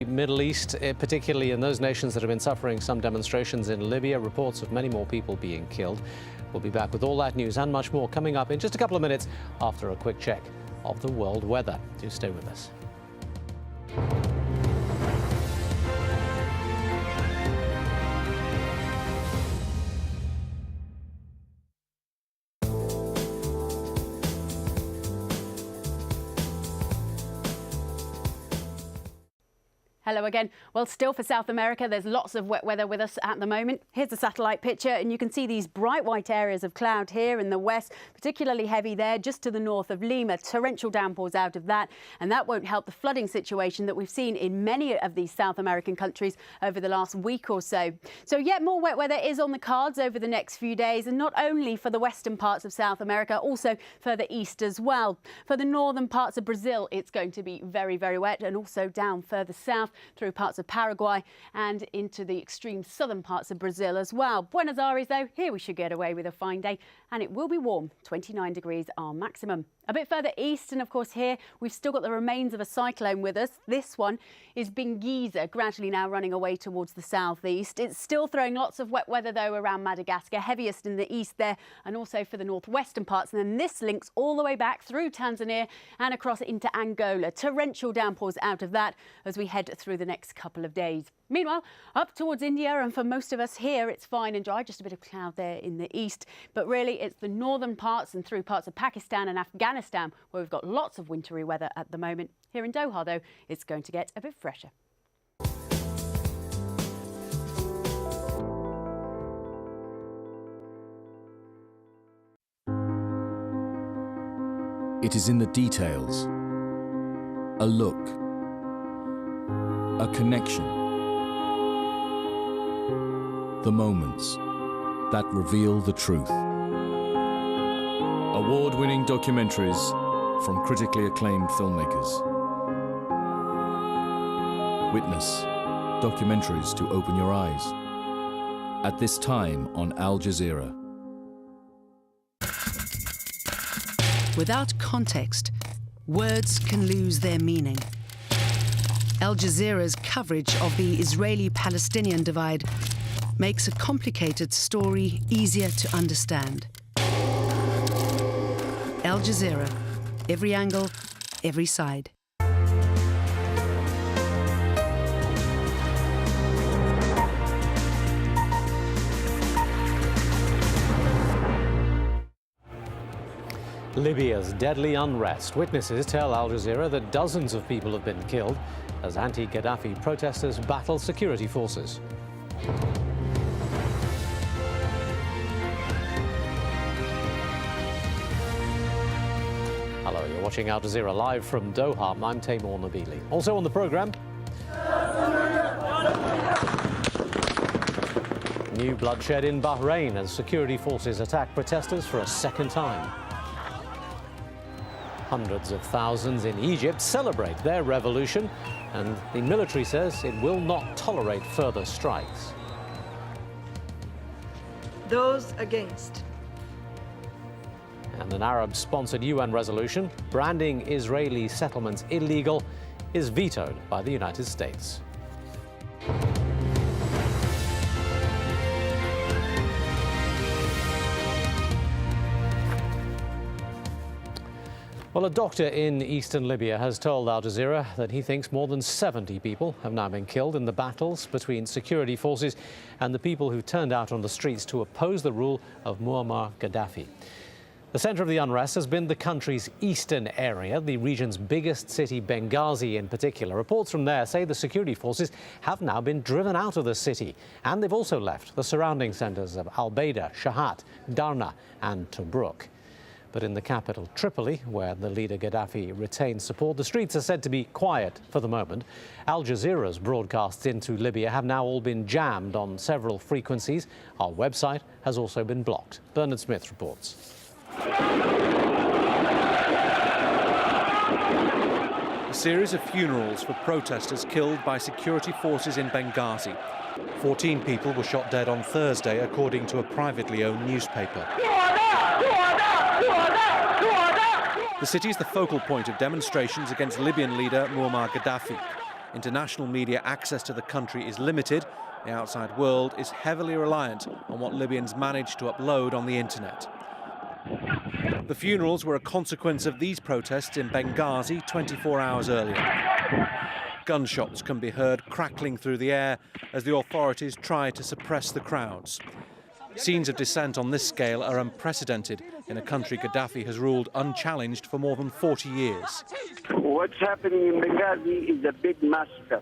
Middle East, particularly in those nations that have been suffering some demonstrations in Libya, reports of many more people being killed. We'll be back with all that news and much more coming up in just a couple of minutes after a quick check of the world weather. Do stay with us. Hello again. Well, still for South America, there's lots of wet weather with us at the moment. Here's a satellite picture, and you can see these bright white areas of cloud here in the west, particularly heavy there just to the north of Lima. Torrential downpours out of that, and that won't help the flooding situation that we've seen in many of these South American countries over the last week or so. So yet more wet weather is on the cards over the next few days, and not only for the western parts of South America, also further east as well. For the northern parts of Brazil, it's going to be very, very wet, and also down further south through parts of Paraguay and into the extreme southern parts of Brazil as well. Buenos Aires, though, here we should get away with a fine day, and it will be warm, 29 degrees our maximum. A bit further east, and of course here, we've still got the remains of a cyclone with us. This one is Benguisa, gradually now running away towards the southeast. It's still throwing lots of wet weather, though, around Madagascar, heaviest in the east there, and also for the northwestern parts. And then this links all the way back through Tanzania and across into Angola. Torrential downpours out of that as we head through the next couple of days. Meanwhile, up towards India, and for most of us here, it's fine and dry, just a bit of cloud there in the east. But really, it's the northern parts and through parts of Pakistan and Afghanistan where we've got lots of wintry weather at the moment. Here in Doha, though, it's going to get a bit fresher. It is in the details. A look. A connection. The moments that reveal the truth. Award-winning documentaries from critically acclaimed filmmakers. Witness documentaries to open your eyes. At this time on Al Jazeera. Without context, words can lose their meaning. Al Jazeera's coverage of the Israeli-Palestinian divide makes a complicated story easier to understand. Al Jazeera, every angle, every side. Libya's deadly unrest. Witnesses tell Al Jazeera that dozens of people have been killed as anti-Gaddafi protesters battle security forces. Hello, you're watching Al Jazeera live from Doha. I'm Taimur Nabili. Also on the programme, new bloodshed in Bahrain as security forces attack protesters for a second time. Hundreds of thousands in Egypt celebrate their revolution, and the military says it will not tolerate further strikes. Those against. And an Arab-sponsored UN resolution branding Israeli settlements illegal is vetoed by the United States. Well, a doctor in eastern Libya has told Al Jazeera that he thinks more than 70 people have now been killed in the battles between security forces and the people who turned out on the streets to oppose the rule of Muammar Gaddafi. The centre of the unrest has been the country's eastern area, the region's biggest city, Benghazi in particular. Reports from there say the security forces have now been driven out of the city, and they've also left the surrounding centres of Al-Baida, Shahat, Darna and Tobruk. But in the capital, Tripoli, where the leader Gaddafi retains support, the streets are said to be quiet for the moment. Al Jazeera's broadcasts into Libya have now all been jammed on several frequencies. Our website has also been blocked. Bernard Smith reports. A series of funerals for protesters killed by security forces in Benghazi. 14 people were shot dead on Thursday, according to a privately owned newspaper. The city is the focal point of demonstrations against Libyan leader Muammar Gaddafi. international media access to the country is limited, the outside world is heavily reliant on what Libyans manage to upload on the internet. The funerals were a consequence of these protests in Benghazi 24 hours earlier. Gunshots can be heard crackling through the air as the authorities try to suppress the crowds. Scenes of dissent on this scale are unprecedented in a country Gaddafi has ruled unchallenged for more than 40 years. What's happening in Benghazi is a big massacre.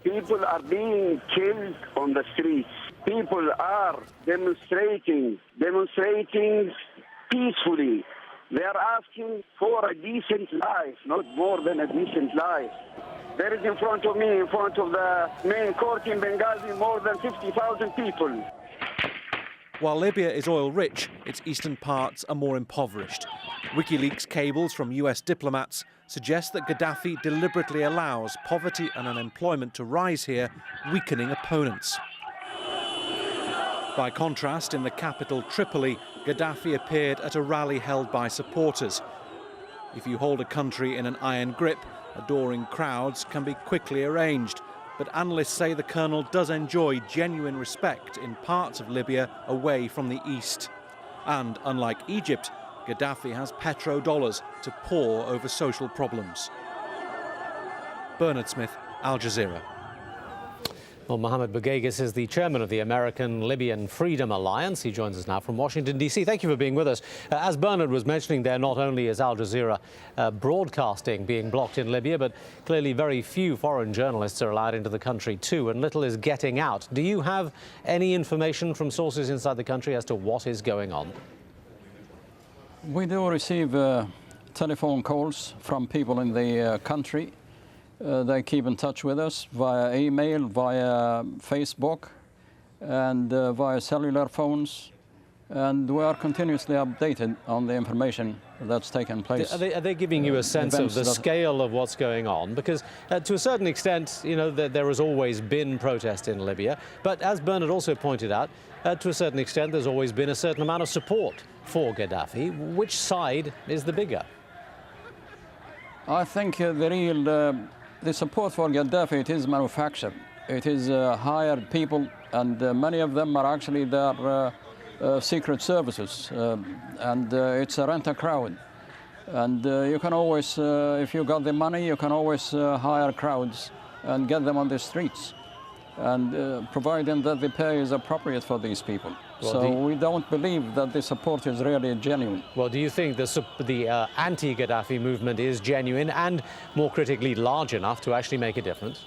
People are being killed on the streets. People are demonstrating peacefully. They are asking for a decent life, not more than a decent life. There is in front of me, in front of the main court in Benghazi, more than 50,000 people. While Libya is oil-rich, its eastern parts are more impoverished. WikiLeaks cables from US diplomats suggest that Gaddafi deliberately allows poverty and unemployment to rise here, weakening opponents. By contrast, in the capital Tripoli, Gaddafi appeared at a rally held by supporters. If you hold a country in an iron grip, adoring crowds can be quickly arranged. But analysts say the colonel does enjoy genuine respect in parts of Libya away from the east. And unlike Egypt, Gaddafi has petrodollars to pour over social problems. Bernard Smith, Al Jazeera. Well, Mohammed Bougaygis is the chairman of the American-Libyan Freedom Alliance. He joins us now from Washington, D.C. Thank you for being with us. As Bernard was mentioning there, not only is Al Jazeera broadcasting being blocked in Libya, but clearly very few foreign journalists are allowed into the country too, and little is getting out. Do you have any information from sources inside the country as to what is going on? We do receive telephone calls from people in the country. They keep in touch with us via email, via Facebook, and via cellular phones. And we are continuously updated on the information that's taken place. Are they giving you a sense of the scale of what's going on? Because to a certain extent, you know, there has always been protest in Libya. But as Bernard also pointed out, to a certain extent, there's always been a certain amount of support for Gaddafi. Which side is the bigger? I think the support for Gaddafi, it is manufactured. It is hired people, and many of them are actually their secret services, and it's a rent a crowd. And you can always, if you got the money, you can always hire crowds and get them on the streets, and providing that the pay is appropriate for these people. Well, so we don't believe that the support is really genuine. Well, do you think the anti-Gaddafi movement is genuine and, more critically, large enough to actually make a difference?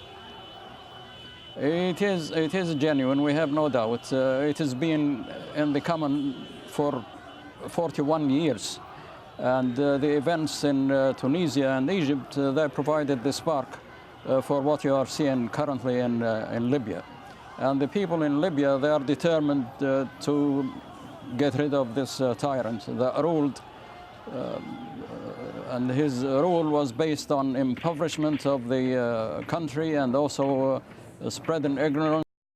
It is genuine, we have no doubt. It has been in the common for 41 years. And the events in Tunisia and Egypt, they provided the spark for what you are seeing currently in Libya. And the people in Libya, they are determined to get rid of this tyrant that ruled, and his rule was based on impoverishment of the country and also spreading ignorance.